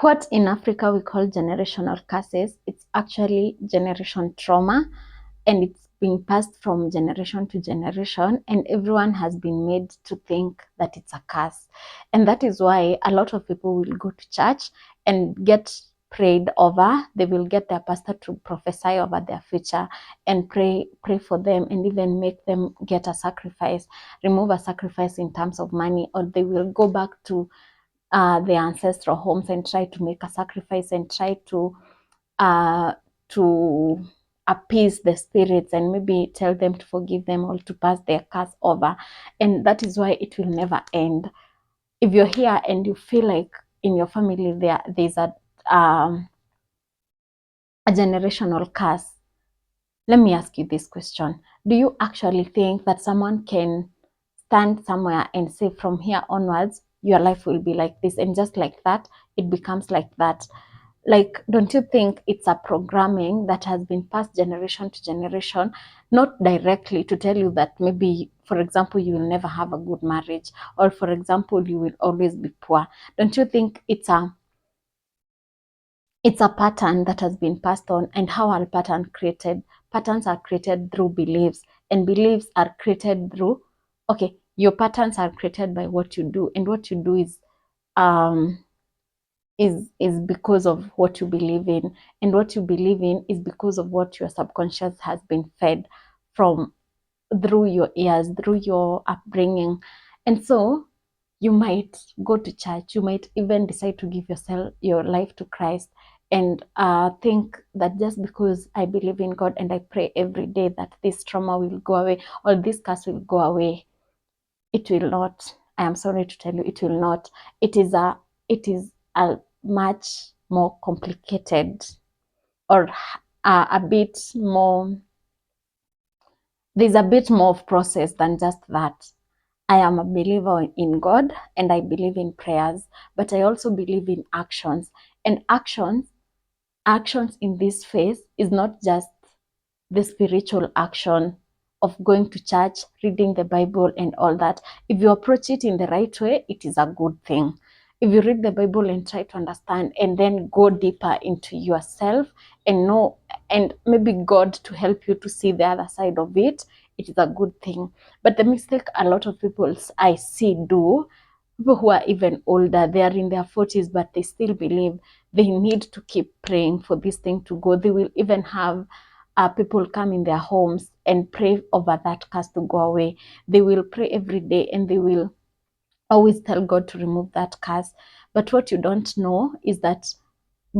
What in Africa we call generational curses, it's actually generation trauma, and it's being passed from generation to generation, and everyone has been made to think that it's a curse. And that is why a lot of people will go to church and get prayed over. They will get their pastor to prophesy over their future and pray for them, and even make them get a sacrifice, remove a sacrifice in terms of money, or they will go back to their ancestral homes and try to make a sacrifice and try to appease the spirits and maybe tell them to forgive them or to pass their curse over. And that is why it will never end. If you're here and you feel like in your family there's a generational curse, let me ask you this question. Do you actually think that someone can stand somewhere and say from here onwards your life will be like this, and just like that it becomes like that? Like, don't you think it's a programming that has been passed generation to generation, not directly to tell you that maybe, for example, you will never have a good marriage, or for example, you will always be poor? Don't you think it's a pattern that has been passed on? And how are patterns are created through beliefs, and beliefs are created through, okay, your patterns are created by what you do, and what you do um is because of what you believe in, and what you believe in is because of what your subconscious has been fed from, through your ears, through your upbringing. And so you might go to church, you might even decide to give your life to Christ, and think that just because I believe in God and I pray every day that this trauma will go away or this curse will go away. It will not. I am sorry to tell you, it will not. It is a much more complicated, or a bit more, there's a bit more of process than just that. I am a believer in God and I believe in prayers, but I also believe in actions. And actions in this phase is not just the spiritual action of going to church, reading the Bible and all that. If you approach it in the right way, it is a good thing. If you read the Bible and try to understand and then go deeper into yourself and know, and maybe God to help you to see the other side of it, it is a good thing. But the mistake a lot of people I see do, people who are even older, they are in their 40s, but they still believe they need to keep praying for this thing to go. They will even have people come in their homes and pray over that curse to go away. They will pray every day and they will always tell God to remove that curse. But what you don't know is that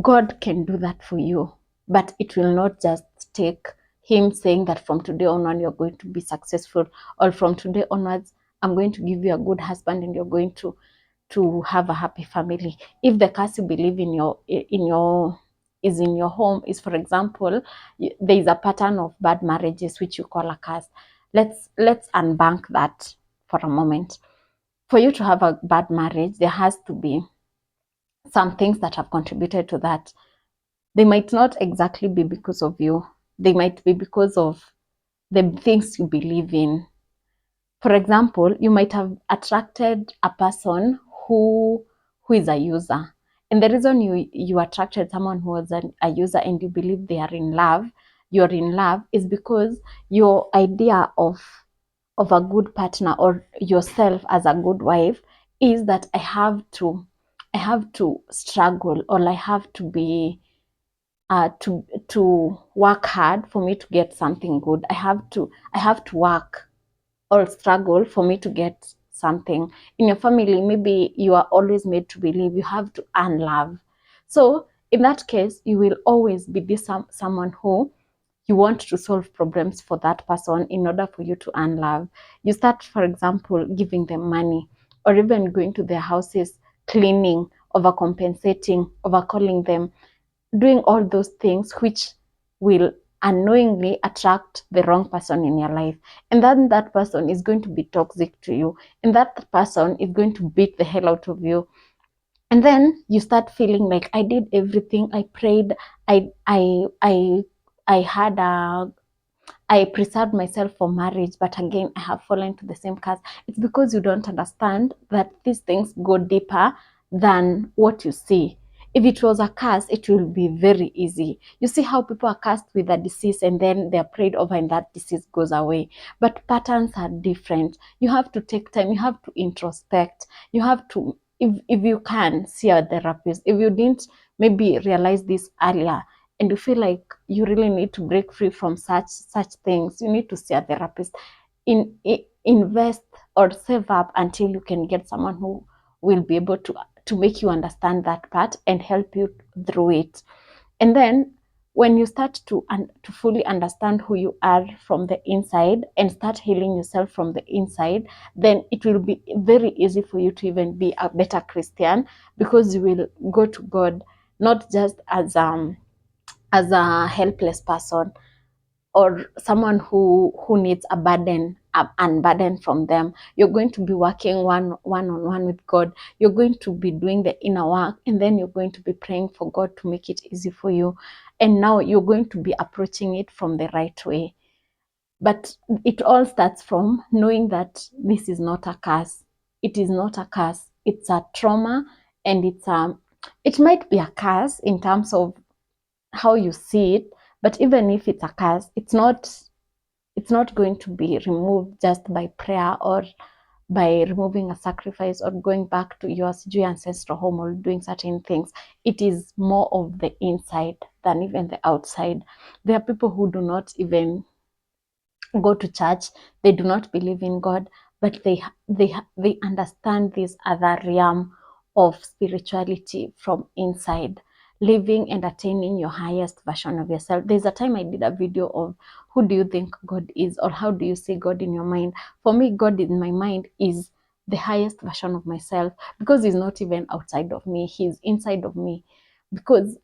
God can do that for you, but it will not just take him saying that from today onward you're going to be successful, or from today onwards I'm going to give you a good husband and you're going to have a happy family. If the curse you believe in your is in your home is, for example, there is a pattern of bad marriages which you call a curse. Let's unbank that for a moment. For you to have a bad marriage, there has to be some things that have contributed to that. They might not exactly be because of you. They might be because of the things you believe in. For example, you might have attracted a person who is a user. And the reason you attracted someone who was a user and you believe they are in love, you're in love, is because your idea of a good partner or yourself as a good wife is that I have to struggle, or I have to be to work hard for me to get something good. I have to work or struggle for me to get something. In your family, maybe you are always made to believe you have to earn love. So in that case, you will always be this someone who you want to solve problems for that person in order for you to earn love. You start, for example, giving them money, or even going to their houses, cleaning, overcompensating, overcalling them, doing all those things which will unknowingly attract the wrong person in your life. And then that person is going to be toxic to you, and that person is going to beat the hell out of you. And then you start feeling like, I did everything, I prayed, I had a I preserved myself for marriage, but again, I have fallen to the same curse. It's because you don't understand that these things go deeper than what you see. If it was a curse, it will be very easy. You see how people are cursed with a disease and then they're prayed over and that disease goes away. But patterns are different. You have to take time. You have to introspect. You have to, if you can, see a therapist. If you didn't maybe realize this earlier and you feel like you really need to break free from such things, you need to see a therapist. Invest or save up until you can get someone who will be able to make you understand that part and help you through it. And then when you start to fully understand who you are from the inside and start healing yourself from the inside, then it will be very easy for you to even be a better Christian, because you will go to God not just as a helpless person or someone who needs a burden, unburden from them. You're going to be working one on one with God. You're going to be doing the inner work, and then you're going to be praying for God to make it easy for you. And now you're going to be approaching it from the right way. But it all starts from knowing that this is not a curse. It is not a curse. It's a trauma, and it might be a curse in terms of how you see it, but even if it's a curse, it's not going to be removed just by prayer or by removing a sacrifice or going back to your ancestral home or doing certain things. It is more of the inside than even the outside. There are people who do not even go to church, they do not believe in God, but they understand this other realm of spirituality from inside, living and attaining your highest version of yourself. There's a time I did a video of who do you think God is, or how do you see God in your mind. For me, God in my mind is the highest version of myself, because he's not even outside of me, he's inside of me. Because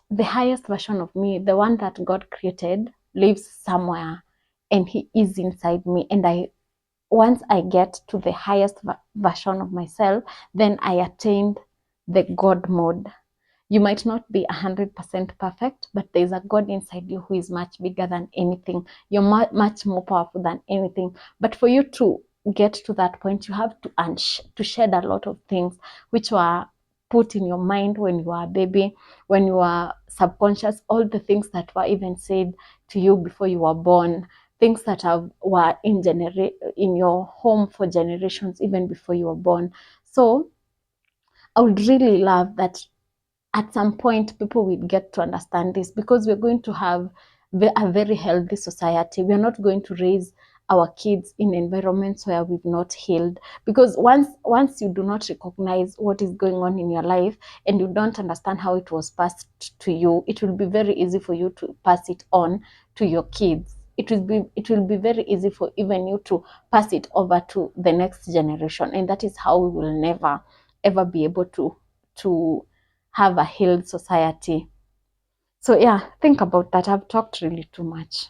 the highest version of me, the one that God created, lives somewhere and he is inside me. And once I get to the highest version of myself, then I attained the God mode. You might not be 100% perfect, but there's a God inside you who is much bigger than anything. You're much more powerful than anything. But for you to get to that point, you have to shed a lot of things which were put in your mind when you were a baby, when you were subconscious, all the things that were even said to you before you were born, things that were in your home for generations, even before you were born. So I would really love that at some point people will get to understand this, because we're going to have a very healthy society. We're not going to raise our kids in environments where we've not healed, because once you do not recognize what is going on in your life and you don't understand how it was passed to you, it will be very easy for you to pass it on to your kids. It will be very easy for even you to pass it over to the next generation, and that is how we will never ever be able to have a healed society. So yeah, think about that. I've talked really too much.